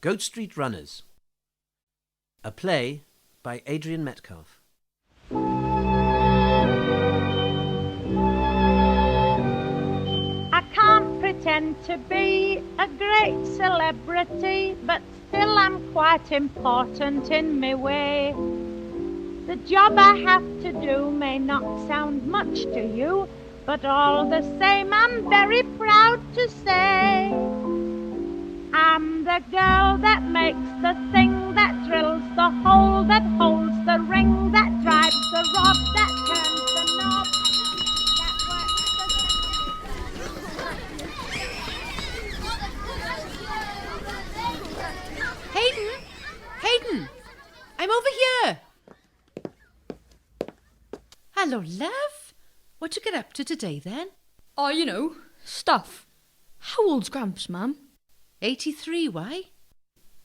Goat Street Runners, a play by Adrian Metcalfe. I can't pretend to be a great celebrity, but still I'm quite important in my way. The job I have to do may not sound much to you, but all the same I'm very proud to say I'm the girl that makes the thing that drills the hole, that holds the ring, that drives the rod, that turns the knob, that works the... Hayden, I'm over here. Hello, love. What you get up to today, then? Oh, you know, stuff. How old's Gramps, ma'am? 83, why?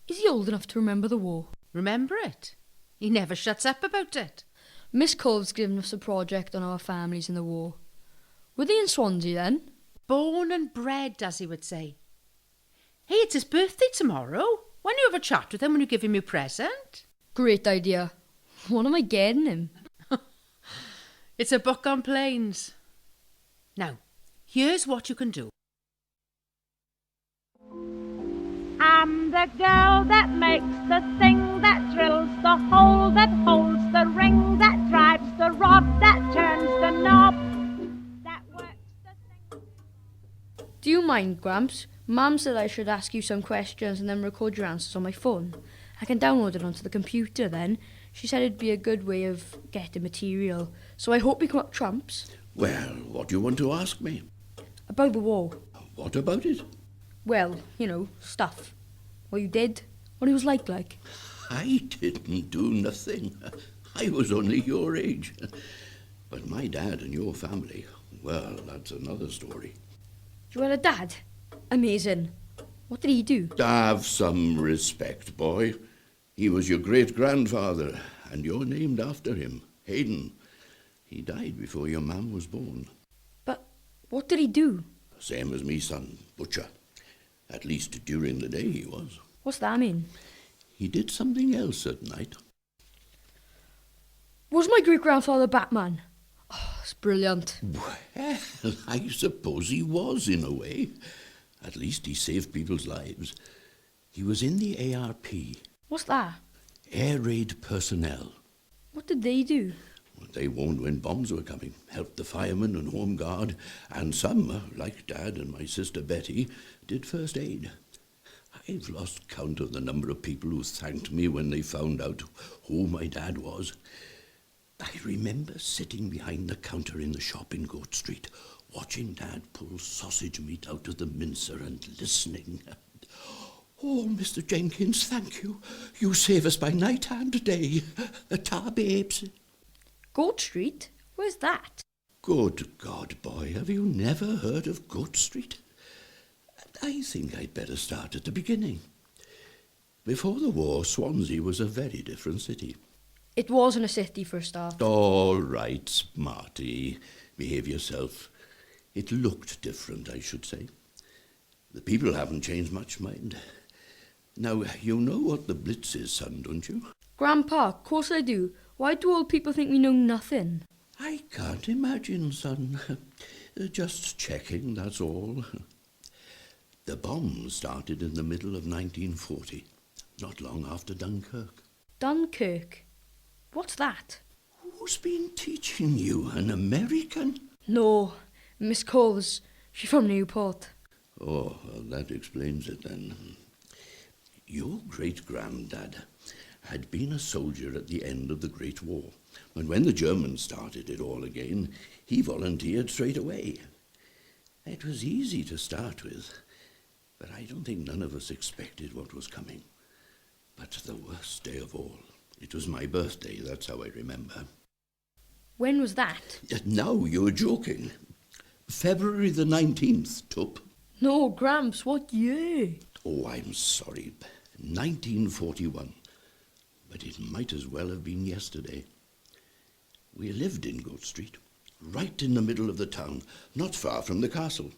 Is he old enough to remember the war? Remember it? He never shuts up about it. Miss Cole's given us a project on our families in the war. Were they in Swansea then? Born and bred, as he would say. Hey, it's his birthday tomorrow. Why don't you have a chat with him when you give him your present? Great idea. What am I getting him? It's a book on planes. Now, here's what you can do. I'm the girl that makes the thing that drills the hole, that holds the ring, that drives the rod, that turns the knob, that works the thing. Do you mind, Gramps? Mum said I should ask you some questions and then record your answers on my phone. I can download it onto the computer then. She said it'd be a good way of getting material. So I hope we come up trumps. Well, what do you want to ask me? About the war. What about it? Well, you know, stuff. What you did, what he was like. I didn't do nothing. I was only your age. But my dad and your family, well, that's another story. You had a dad? Amazing. What did he do? Have some respect, boy. He was your great-grandfather, and you're named after him, Hayden. He died before your mam was born. But what did he do? Same as me son, butcher. At least during the day he was. What's that mean? He did something else at night. Was my great-grandfather Batman? Oh, it's brilliant. Well, I suppose he was in a way. At least he saved people's lives. He was in the ARP. What's that? Air Raid Personnel. What did they do? They warned when bombs were coming, helped the firemen and home guard, and some, like Dad and my sister Betty, did first aid. I've lost count of the number of people who thanked me when they found out who my dad was. I remember sitting behind the counter in the shop in Goat Street, watching Dad pull sausage meat out of the mincer and listening. Oh, Mr. Jenkins, thank you. You save us by night and day. Ta, babes. Goat Street? Where's that? Good God, boy, have you never heard of Goat Street? I think I'd better start at the beginning. Before the war, Swansea was a very different city. It wasn't a city for a start. All right, smarty. Behave yourself. It looked different, I should say. The people haven't changed much, mind. Now, you know what the Blitz is, son, don't you? Grandpa, of course I do. Why do old people think we know nothing? I can't imagine, son. Just checking, that's all. The bomb started in the middle of 1940, not long after Dunkirk. Dunkirk? What's that? Who's been teaching you, an American? No, Miss Cole's. She's from Newport. Oh, well, that explains it then. Your great-granddad had been a soldier at the end of the Great War, and when the Germans started it all again, he volunteered straight away. It was easy to start with, but I don't think none of us expected what was coming. But the worst day of all, it was my birthday, that's how I remember. When was that? Now you're joking. February the 19th, Tup. No, Gramps, what year? Oh, I'm sorry. 1941. But it might as well have been yesterday. We lived in Goat Street, right in the middle of the town, not far from the castle.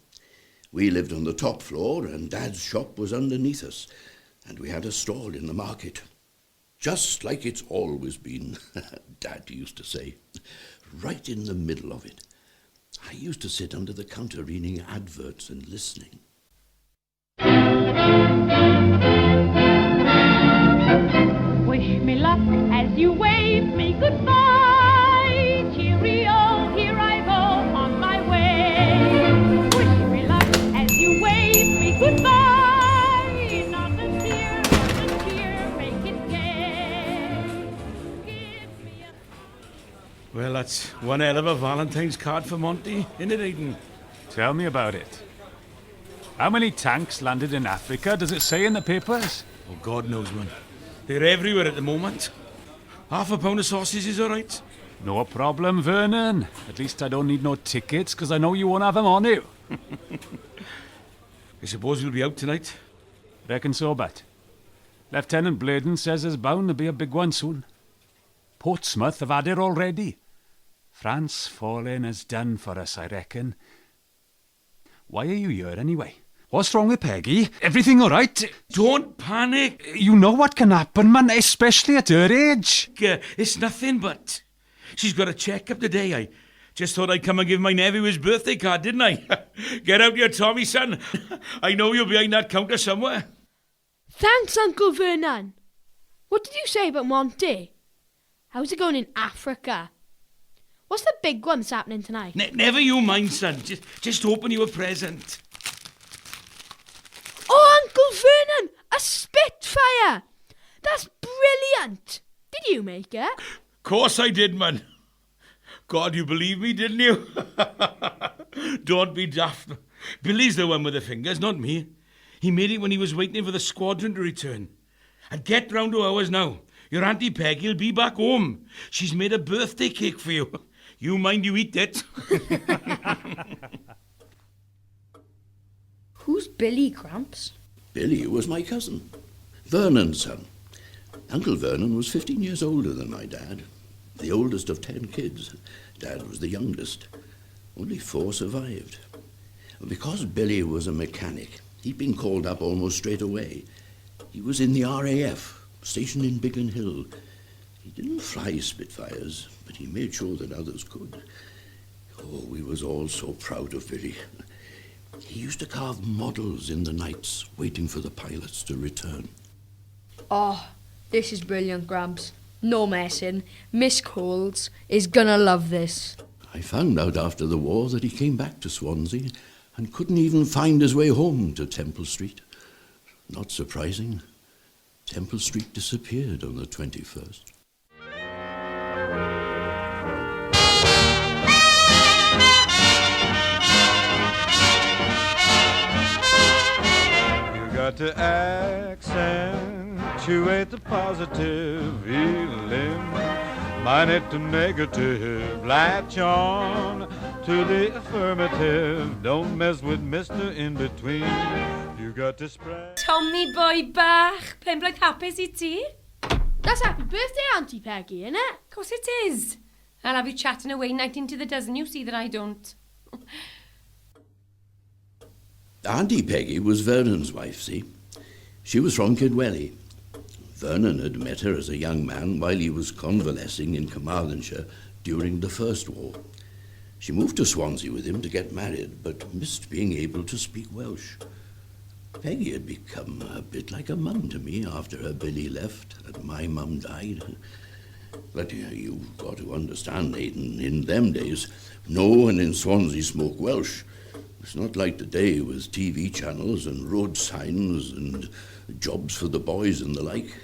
We lived on the top floor and Dad's shop was underneath us. and we had a stall in the market. Just like it's always been, Dad used to say. Right in the middle of it. I used to sit under the counter reading adverts and listening. Wish me luck as you wave me goodbye. Cheerio, here I go on my way. Wish me luck as you wave me goodbye. Not a tear, make it gay. Give me a... Well, that's one hell of a Valentine's card for Monty, isn't it, Aidan? Tell me about it. How many tanks landed in Africa, does it say in the papers? Oh, God knows, man. They're everywhere at the moment. Half a pound of sausage is all right. No problem, Vernon. At least I don't need no tickets, because I know you won't have them on you. I suppose you'll be out tonight? Reckon so, bet. Lieutenant Bladen says there's bound to be a big one soon. Portsmouth have had it already. France falling is done for us, I reckon. Why are you here anyway? What's wrong with Peggy? Everything all right? Don't panic. You know what can happen, man, especially at her age. It's nothing but... She's got a check-up today. I just thought I'd come and give my nephew his birthday card, didn't I? Get out your Tommy, son. I know you're behind that counter somewhere. Thanks, Uncle Vernon. What did you say about Monty? How's it going in Africa? What's the big one that's happening tonight? Never you mind, son. Just open you a present. Oh, Uncle Vernon! A Spitfire! That's brilliant! Did you make it? Course I did, man. God, you believe me, didn't you? Don't be daft. Billy's the one with the fingers, not me. He made it when he was waiting for the squadron to return. And get round to ours now. Your Auntie Peggy'll be back home. She's made a birthday cake for you. You mind you eat it. Who's Billy, Gramps? Billy was my cousin, Vernon's son. Uncle Vernon was 15 years older than my dad, the oldest of 10 kids. Dad was the youngest. Only 4 survived. Because Billy was a mechanic, he'd been called up almost straight away. He was in the RAF, stationed in Biggin Hill. He didn't fly Spitfires, but he made sure that others could. Oh, we was all so proud of Billy. He used to carve models in the nights, waiting for the pilots to return. Oh, this is brilliant, Gramps. No messing. Miss Coles is gonna love this. I found out after the war that he came back to Swansea and couldn't even find his way home to Temple Street. Not surprising. Temple Street disappeared on the 21st. Got to accentuate the positive feeling, mine it to negative, latch on to the affirmative, don't mess with Mr. In Between, you got to spread. Tommy boy bach, penblwydd hapus I ti? That's happy birthday, Auntie Peggy, innit? Of course it is. I'll have you chatting away night into the dozen, you see that I don't. Auntie Peggy was Vernon's wife, see? She was from Kidwelly. Vernon had met her as a young man while he was convalescing in Carmarthenshire during the First War. She moved to Swansea with him to get married, but missed being able to speak Welsh. Peggy had become a bit like a mum to me after her Billy left and my mum died. But you've got to understand, Aidan, in them days, no one in Swansea spoke Welsh. It's not like today with TV channels and road signs and jobs for the boys and the like.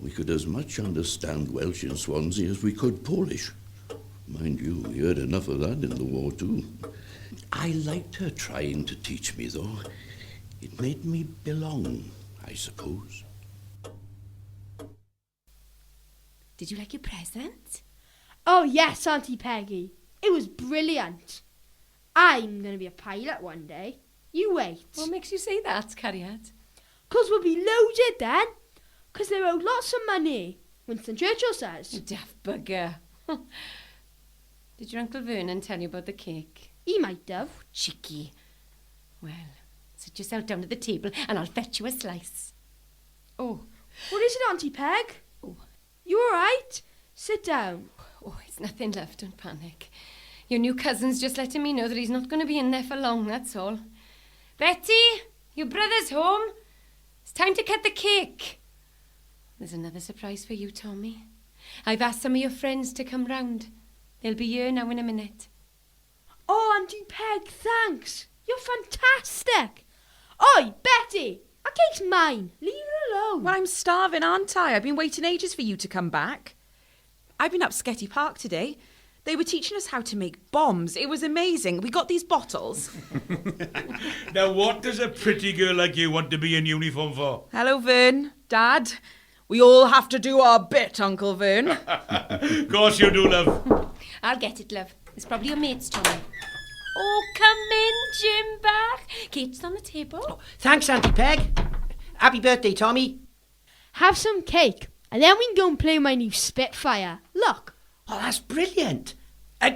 We could as much understand Welsh in Swansea as we could Polish. Mind you, we heard enough of that in the war too. I liked her trying to teach me, though. It made me belong, I suppose. Did you like your present? Oh, yes, Auntie Peggy. It was brilliant. I'm going to be a pilot one day. You wait. What makes you say that, Cariad? 'Cause we'll be loaded then. 'Cause they owe lots of money, Winston Churchill says. You daft bugger. Did your Uncle Vernon tell you about the cake? He might have. Cheeky. Well, sit yourself down at the table and I'll fetch you a slice. Oh, What is it, Auntie Peg? Oh. You all right? Sit down. oh, it's nothing, love. Don't panic. Your new cousin's just letting me know that he's not going to be in there for long, that's all. Betty, your brother's home. It's time to cut the cake. There's another surprise for you, Tommy. I've asked some of your friends to come round. They'll be here now in a minute. Oh, Auntie Peg, thanks. You're fantastic. Oi, Betty, our cake's mine. Leave it alone. Well, I'm starving, aren't I? I've been waiting ages for you to come back. I've been up Sketty Park today. They were teaching us how to make bombs. It was amazing. We got these bottles. Now, what does a pretty girl like you want to be in uniform for? Hello, Vern. Dad. We all have to do our bit, Uncle Vern. Of course you do, love. I'll get it, love. It's probably your mates, Tommy. Oh, come in, Jim back. Cake's on the table. Thanks, Auntie Peg. Happy birthday, Tommy. Have some cake, and then we can go and play my new Spitfire. Look. Oh, that's brilliant.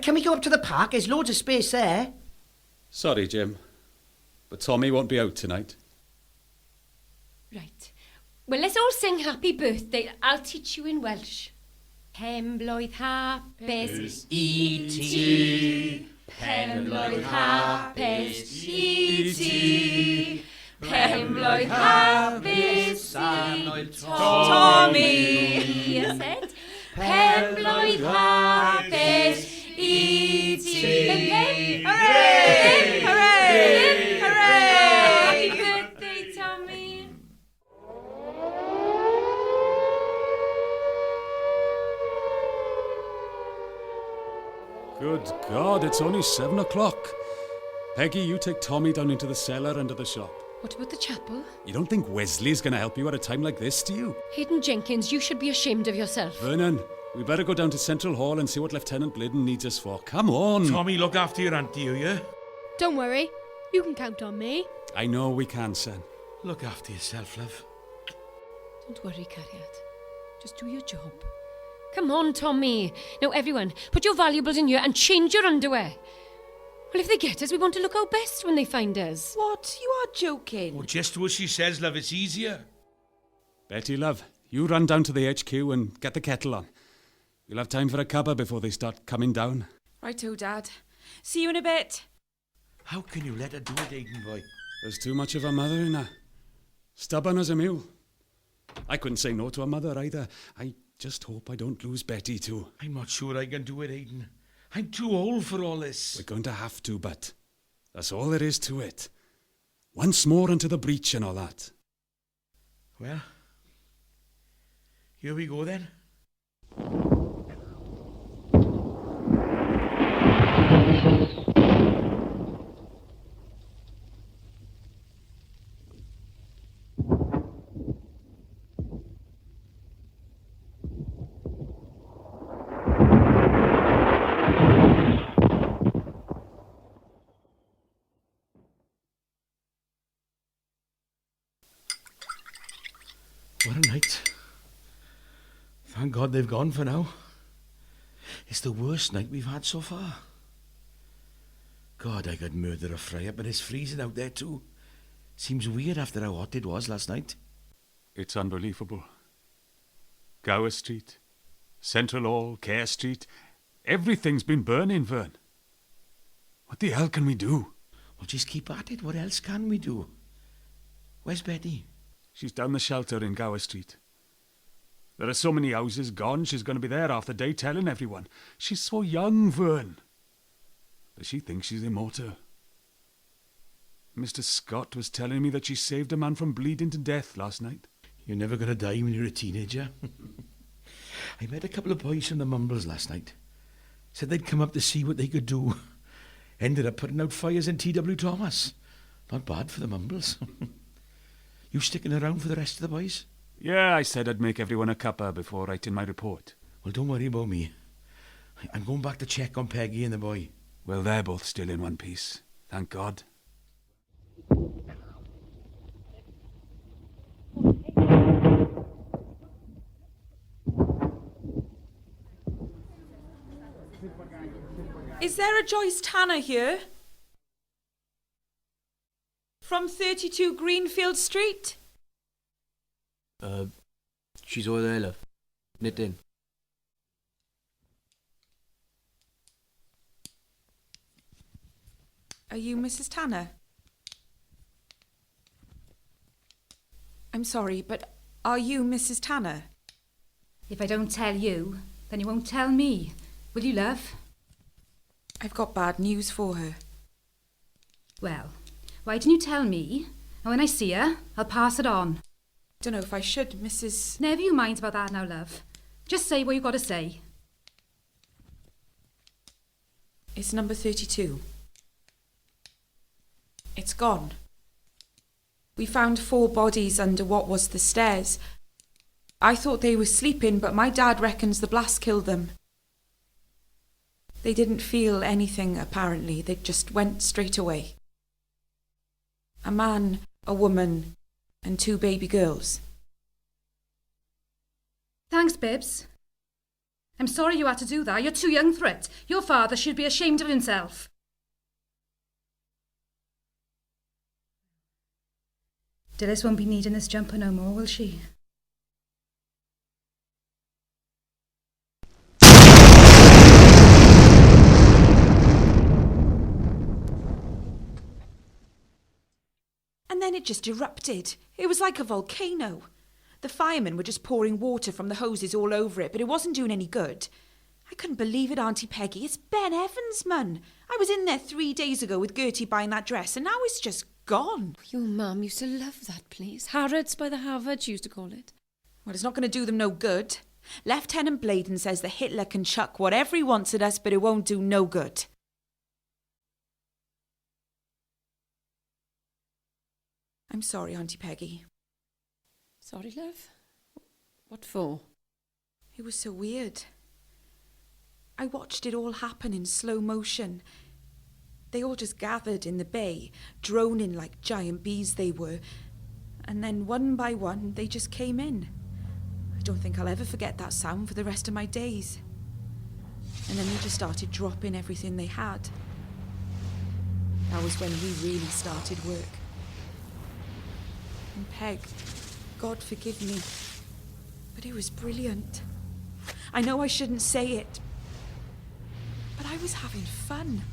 Can we go up to the park? There's loads of space there. Sorry, Jim, but Tommy won't be out tonight. Right. Well, let's all sing happy birthday. I'll teach you in Welsh. Pen blwydd hapus i ti. Pen blwydd hapus i ti. Pen blwydd hapus i Tommy. Yes, it. Pen blwydd hapus i ti. Hooray! Hooray! Hooray! Happy birthday, Tommy. Good God, it's only 7 o'clock. Peggy, you take Tommy down into the cellar under the shop. What about the chapel? You don't think Wesley's going to help you at a time like this, do you? Hayden Jenkins, you should be ashamed of yourself. Vernon, we better go down to Central Hall and see what Lieutenant Bladen needs us for. Come on. Tommy, look after your auntie, you hear? Don't worry. You can count on me. I know we can, son. Look after yourself, love. Don't worry, Cariad. Just do your job. Come on, Tommy. Now, everyone, put your valuables in here and change your underwear. Well, if they get us, we want to look our best when they find us. What? You are joking. Oh, just what she says, love. It's easier. Betty, love, you run down to the HQ and get the kettle on. You'll have time for a cuppa before they start coming down. Righto, Dad. See you in a bit. How can you let her do it, Aiden boy? There's too much of a mother in her. Stubborn as a mule. I couldn't say no to a mother either. I just hope I don't lose Betty too. I'm not sure I can do it, Aiden. I'm too old for all this. We're going to have to, but that's all there is to it. Once more into the breach and all that. Well, here we go then. What a night. Thank God they've gone for now. It's the worst night we've had so far. God, I could murder a fry up, but it's freezing out there too. Seems weird after how hot it was last night. It's unbelievable. Gower Street, Central Hall, Care Street, everything's been burning, Vern. What the hell can we do? Well, just keep at it. What else can we do? Where's Betty? She's down the shelter in Gower Street. There are so many houses gone, she's going to be there half the day telling everyone. She's so young, Vern. But she thinks she's immortal. Mr. Scott was telling me that she saved a man from bleeding to death last night. You're never going to die when you're a teenager. I met a couple of boys from the Mumbles last night. Said they'd come up to see what they could do. Ended up putting out fires in T.W. Thomas. Not bad for the Mumbles. You sticking around for the rest of the boys? Yeah, I said I'd make everyone a cuppa before writing my report. Well, don't worry about me. I'm going back to check on Peggy and the boy. Well, they're both still in one piece. Thank God. Is there a Joyce Tanner here? From 32 Greenfield Street? She's over there, love. Knitting. Are you Mrs. Tanner? I'm sorry, but are you Mrs. Tanner? If I don't tell you, then you won't tell me. Will you, love? I've got bad news for her. Well, why didn't you tell me? And when I see her, I'll pass it on. Don't know if I should, Mrs... Never you mind about that now, love. Just say what you got to say. It's number 32. It's gone. We found 4 bodies under what was the stairs. I thought they were sleeping, but my dad reckons the blast killed them. They didn't feel anything, apparently. They just went straight away. A man, a woman, and 2 baby girls. Thanks, Bibbs. I'm sorry you had to do that. You're too young for it. Your father should be ashamed of himself. Dilys won't be needing this jumper no more, will she? And then it just erupted. It was like a volcano. The firemen were just pouring water from the hoses all over it, but it wasn't doing any good. I couldn't believe it, Auntie Peggy. It's Ben Evans, man. I was in there 3 days ago with Gertie buying that dress, and now it's just gone. Your mum used to love that place. Harrods by the Harvard, she used to call it. Well, it's not going to do them no good. Lieutenant Bladen says that Hitler can chuck whatever he wants at us, but it won't do no good. I'm sorry, Auntie Peggy. Sorry, love? What for? It was so weird. I watched it all happen in slow motion. They all just gathered in the bay, droning like giant bees they were. And then one by one, they just came in. I don't think I'll ever forget that sound for the rest of my days. And then they just started dropping everything they had. That was when we really started work. And Peg, God forgive me, but it was brilliant. I know I shouldn't say it, but I was having fun.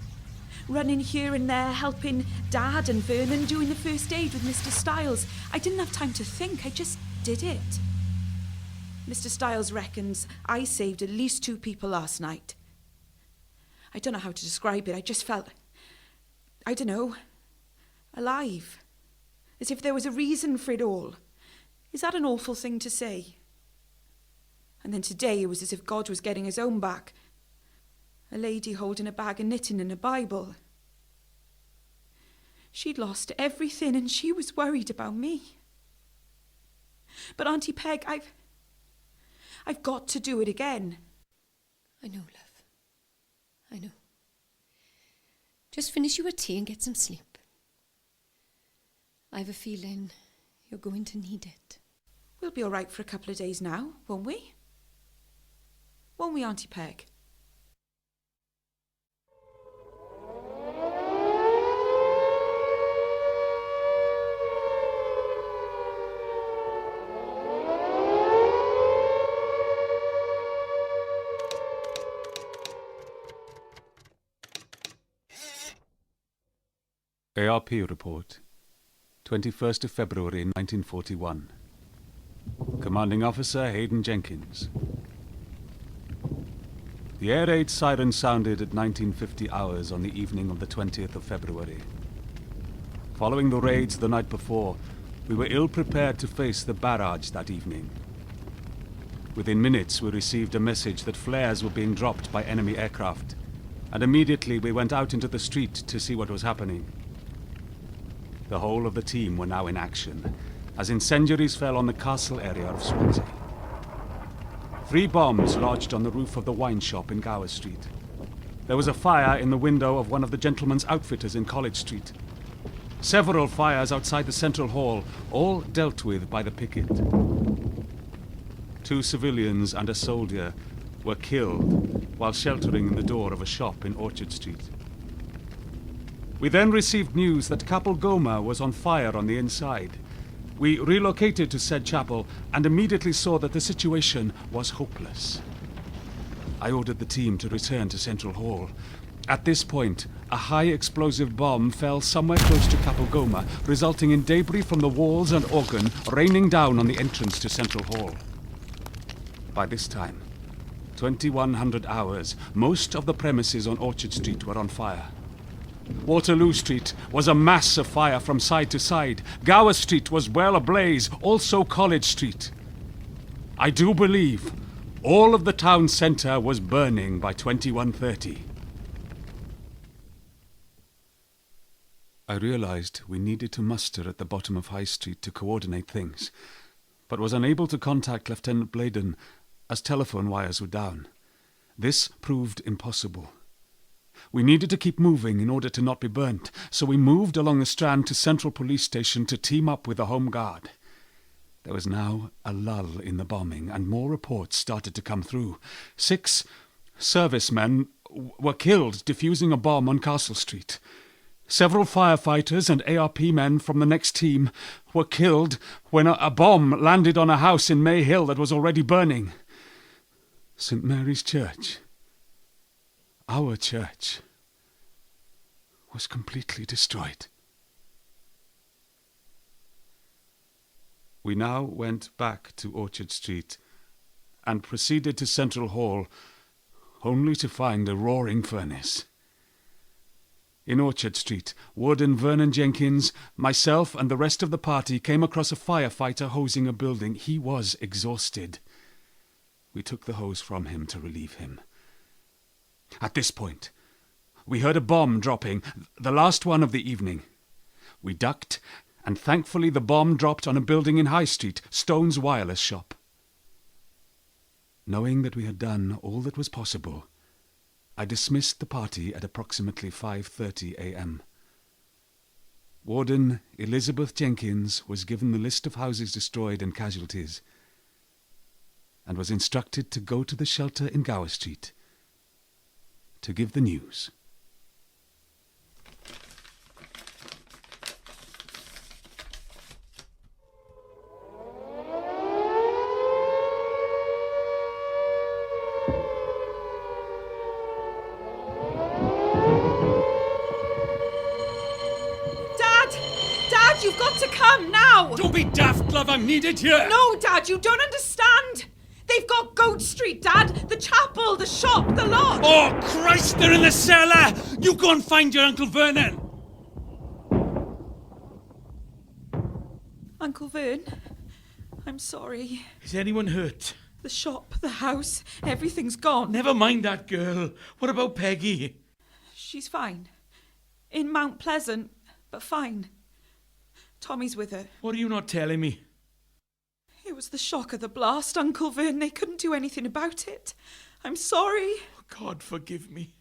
Running here and there, helping Dad and Vernon doing the first aid with Mr. Stiles. I didn't have time to think, I just did it. Mr. Stiles reckons I saved at least 2 people last night. I don't know how to describe it, I just felt, I don't know, alive. As if there was a reason for it all. Is that an awful thing to say? And then today it was as if God was getting his own back. A lady holding a bag of knitting and a Bible. She'd lost everything and she was worried about me. But Auntie Peg, I've got to do it again. I know, love. I know. Just finish your tea and get some sleep. I've a feeling you're going to need it. We'll be all right for a couple of days now, won't we? Won't we, Auntie Peg? ARP report, 21st of February 1941. Commanding Officer Hayden Jenkins. The air raid siren sounded at 1950 hours on the evening of the 20th of February. Following the raids the night before, we were ill-prepared to face the barrage that evening. Within minutes, we received a message that flares were being dropped by enemy aircraft, and immediately we went out into the street to see what was happening. The whole of the team were now in action, as incendiaries fell on the castle area of Swansea. 3 bombs lodged on the roof of the wine shop in Gower Street. There was a fire in the window of one of the gentlemen's outfitters in College Street. Several fires outside the Central Hall, all dealt with by the picket. 2 civilians and a soldier were killed while sheltering in the door of a shop in Orchard Street. We then received news that Capel Goma was on fire on the inside, We relocated to said chapel and immediately saw that the situation was hopeless. I ordered the team to return to Central Hall. At this point, a high explosive bomb fell somewhere close to Capel Goma, resulting in debris from the walls and organ raining down on the entrance to Central Hall. By this time, 2100 hours, most of the premises on Orchard Street were on fire. Waterloo Street was a mass of fire from side to side. Gower Street was well ablaze, also College Street. I do believe all of the town centre was burning by 2130. I realised we needed to muster at the bottom of High Street to coordinate things, but was unable to contact Lieutenant Bladen as telephone wires were down. This proved impossible. We needed to keep moving in order to not be burnt, so we moved along the Strand to Central Police Station to team up with the Home Guard. There was now a lull in the bombing, and more reports started to come through. 6 servicemen were killed defusing a bomb on Castle Street. Several firefighters and ARP men from the next team were killed when a bomb landed on a house in May Hill that was already burning. St. Mary's Church, our church, was completely destroyed. We now went back to Orchard Street and proceeded to Central Hall, only to find a roaring furnace. In Orchard Street, Warden Vernon Jenkins, myself and the rest of the party came across a firefighter hosing a building. He was exhausted. We took the hose from him to relieve him. At this point, we heard a bomb dropping, the last one of the evening. We ducked, and thankfully the bomb dropped on a building in High Street, Stone's wireless shop. Knowing that we had done all that was possible, I dismissed the party at approximately 5:30 a.m. Warden Elizabeth Jenkins was given the list of houses destroyed and casualties, and was instructed to go to the shelter in Gower Street to give the news. You've got to come now! Don't be daft, love, I'm needed here! No, Dad, you don't understand! They've got Goat Street, Dad! The chapel, the shop, the lot! Oh, Christ, they're in the cellar! You go and find your Uncle Vernon! Uncle Vern, I'm sorry. Is anyone hurt? The shop, the house, everything's gone. Never mind that girl. What about Peggy? She's fine. In Mount Pleasant, but fine. Tommy's with her. What are you not telling me? It was the shock of the blast, Uncle Vern. They couldn't do anything about it. I'm sorry. Oh, God, forgive me.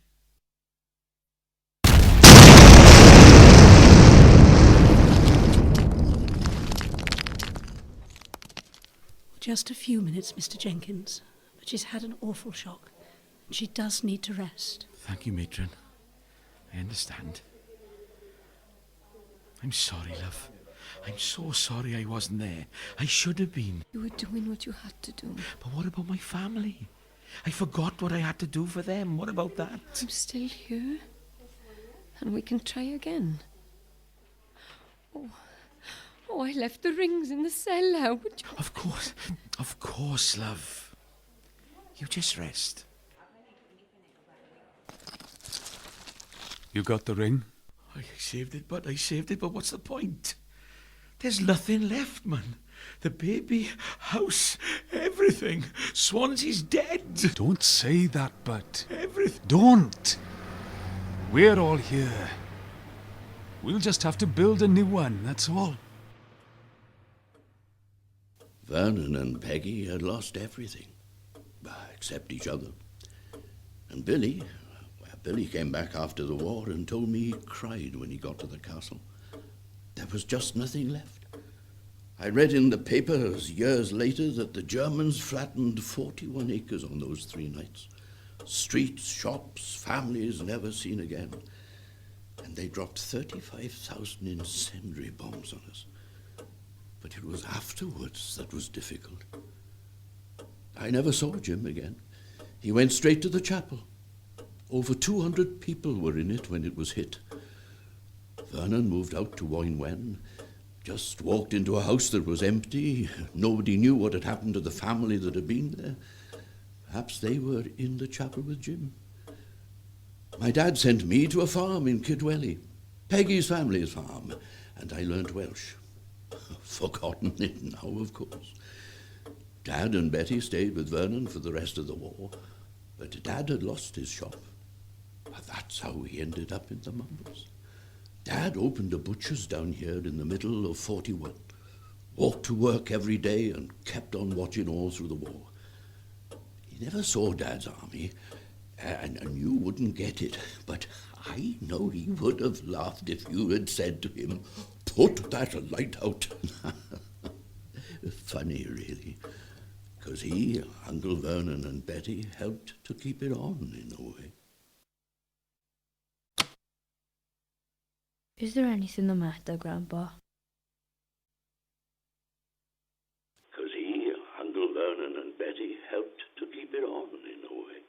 Just a few minutes, Mr. Jenkins. But she's had an awful shock. She does need to rest. Thank you, matron. I understand. I'm sorry, love. I'm so sorry I wasn't there. I should have been. You were doing what you had to do. But what about my family? I forgot what I had to do for them. What about that? I'm still here. And we can try again. Oh, I left the rings in the cellar. Of course, love. You just rest. You got the ring? I saved it, but what's the point? There's nothing left, man. The baby, house, everything. Swansea's dead. Don't say that, Bert. Everything. Don't. We're all here. We'll just have to build a new one, that's all. Vernon and Peggy had lost everything, except each other. And Billy came back after the war and told me he cried when he got to the castle. There was just nothing left. I read in the papers years later that the Germans flattened 41 acres on those 3 nights. Streets, shops, families never seen again. And they dropped 35,000 incendiary bombs on us. But it was afterwards that was difficult. I never saw Jim again. He went straight to the chapel. Over 200 people were in it when it was hit. Vernon moved out to Woinwen, just walked into a house that was empty. Nobody knew what had happened to the family that had been there. Perhaps they were in the chapel with Jim. My dad sent me to a farm in Kidwelly, Peggy's family's farm, and I learnt Welsh. Forgotten it now, of course. Dad and Betty stayed with Vernon for the rest of the war, but Dad had lost his shop. That's how he ended up in the Mumbles. Dad opened a butcher's down here in the middle of 41, walked to work every day and kept on watching all through the war. He never saw Dad's army, and you wouldn't get it, but I know he would have laughed if you had said to him, "Put that light out." Funny, really, because he, Uncle Vernon and Betty helped to keep it on in a way. Is there anything the matter, Grandpa? Because he, Uncle Vernon and Betty helped to keep it on in a way.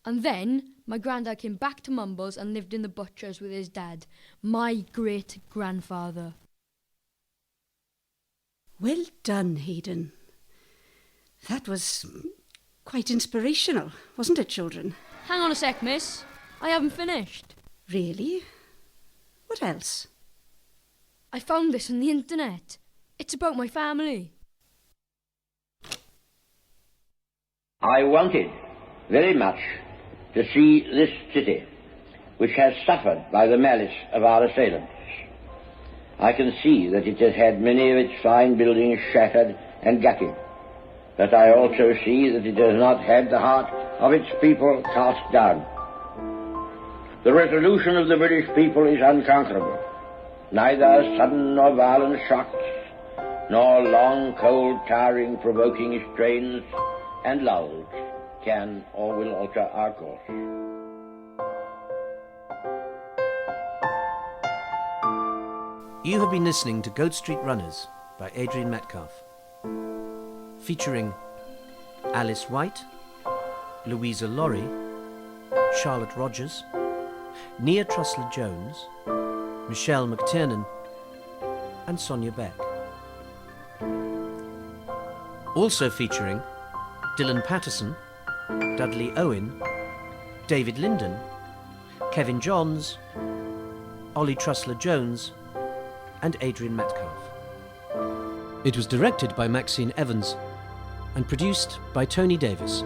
And then my granddad came back to Mumbles and lived in the butcher's with his dad, my great-grandfather. Well done, Hayden. That was quite inspirational, wasn't it, children? Hang on a sec, miss. I haven't finished. Really? What else? I found this on the internet. It's about my family. I wanted very much to see this city, which has suffered by the malice of our assailants. I can see that it has had many of its fine buildings shattered and gutted, but I also see that it has not had the heart of its people cast down. The resolution of the British people is unconquerable. Neither sudden nor violent shocks, nor long, cold, tiring, provoking strains and lulls can or will alter our course. You have been listening to Goat Street Runners by Adrian Metcalfe, featuring Alice White, Louisa Laurie, Charlotte Rogers, Nia Trussler-Jones, Michelle McTiernan, and Sonia Beck. Also featuring Dylan Patterson, Dudley Owen, David Linden, Kevin Johns, Ollie Trussler-Jones, and Adrian Metcalfe. It was directed by Maxine Evans and produced by Tony Davis,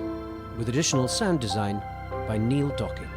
with additional sound design by Neil Docking.